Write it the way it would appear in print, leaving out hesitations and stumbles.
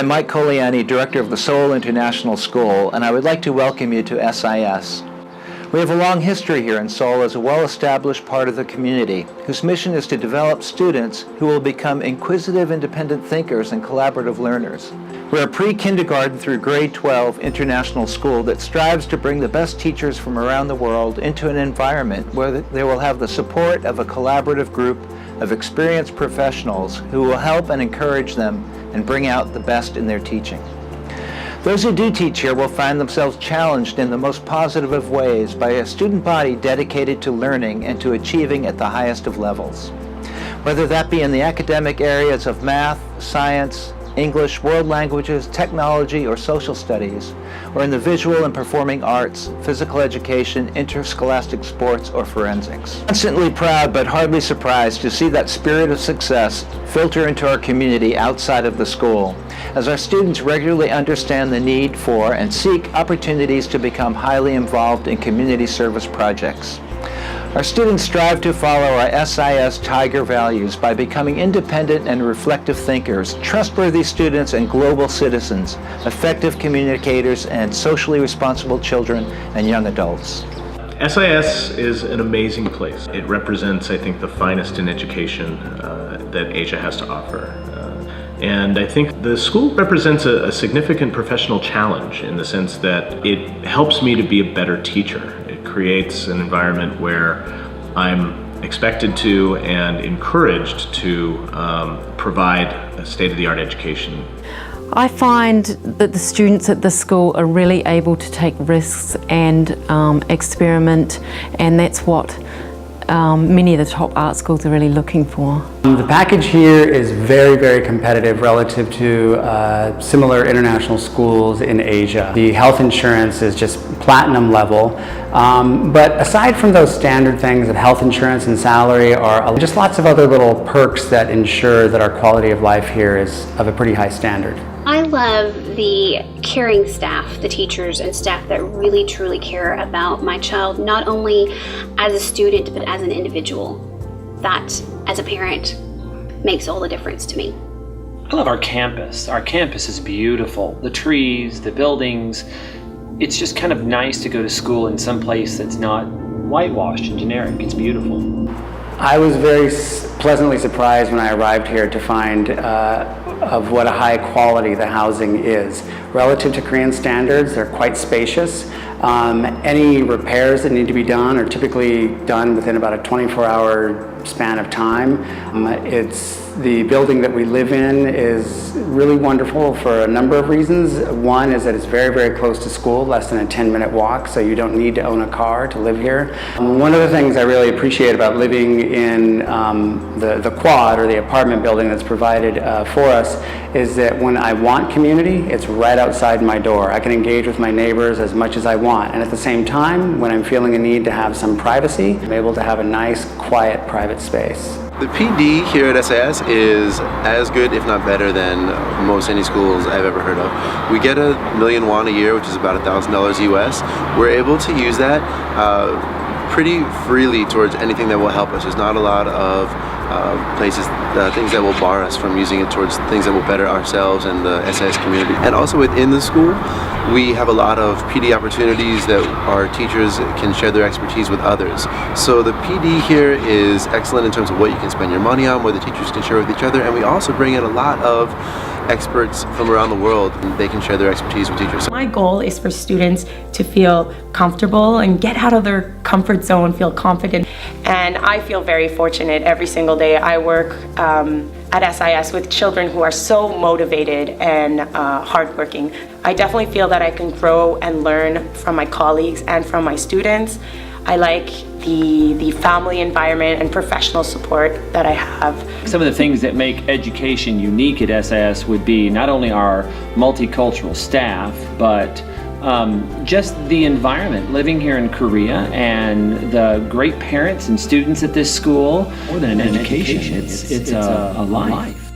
I'm Mike Coliani, Director of the Seoul International School, and I would like to welcome you to SIS. We have a long history here in Seoul as a well-established part of the community, whose mission is to develop students who will become inquisitive, independent thinkers and collaborative learners. We're a pre-kindergarten through grade 12 international school that strives to bring the best teachers from around the world into an environment where they will have the support of a collaborative group of experienced professionals who will help and encourage them and bring out the best in their teaching. Those who do teach here will find themselves challenged in the most positive of ways by a student body dedicated to learning and to achieving at the highest of levels. Whether that be in the academic areas of math, science, English, world languages, technology, or social studies, or in the visual and performing arts, physical education, interscholastic sports, or forensics. Constantly proud but hardly surprised to see that spirit of success filter into our community outside of the school, as our students regularly understand the need for and seek opportunities to become highly involved in community service projects. Our students strive to follow our SIS Tiger values by becoming independent and reflective thinkers, trustworthy students and global citizens, effective communicators, and socially responsible children and young adults. SIS is an amazing place. It represents, I think, the finest in education that Asia has to offer. And I think the school represents a significant professional challenge in the sense that it helps me to be a better teacher. It creates an environment where I'm expected to and encouraged to provide a state-of-the-art education. I find that the students at the school are really able to take risks and experiment, and that's what many of the top art schools are really looking for. The package here is very, very competitive relative to similar international schools in Asia. The health insurance is just platinum level, but aside from those standard things of health insurance and salary are just lots of other little perks that ensure that our quality of life here is of a pretty high standard. I love the caring staff, the teachers and staff that really truly care about my child, not only as a student, but as an individual. That, as a parent, makes all the difference to me. I love our campus. Our campus is beautiful. The trees, the buildings. It's just kind of nice to go to school in some place that's not whitewashed and generic. It's beautiful. I was very pleasantly surprised when I arrived here to find of what a high quality the housing is. Relative to Korean standards, they're quite spacious. Any repairs that need to be done are typically done within about a 24-hour span of time. The building that we live in is really wonderful for a number of reasons. One is that it's very, very close to school, less than a 10-minute walk, so you don't need to own a car to live here. One of the things I really appreciate about living in the quad, or the apartment building that's provided for us, is that when I want community, it's right outside my door. I can engage with my neighbors as much as I want, and at the same time, when I'm feeling a need to have some privacy, I'm able to have a nice, quiet, private space. The PD here at SIS is as good, if not better, than most any schools I've ever heard of. We get $1 million won a year, which is about $1,000 US. We're able to use that pretty freely towards anything that will help us. There's not a lot of places, things that will bar us from using it towards things that will better ourselves and the SIS community. And also within the school, we have a lot of PD opportunities that our teachers can share their expertise with others. So the PD here is excellent in terms of what you can spend your money on, what the teachers can share with each other, and we also bring in a lot of experts from around the world, and they can share their expertise with teachers. My goal is for students to feel comfortable and get out of their comfort zone, feel confident. And I feel very fortunate every single day. I work at SIS with children who are so motivated and hardworking. I definitely feel that I can grow and learn from my colleagues and from my students. I like the family environment and professional support that I have. Some of the things that make education unique at SIS would be not only our multicultural staff, but just the environment, living here in Korea, and the great parents and students at this school. More than an education, it's a life.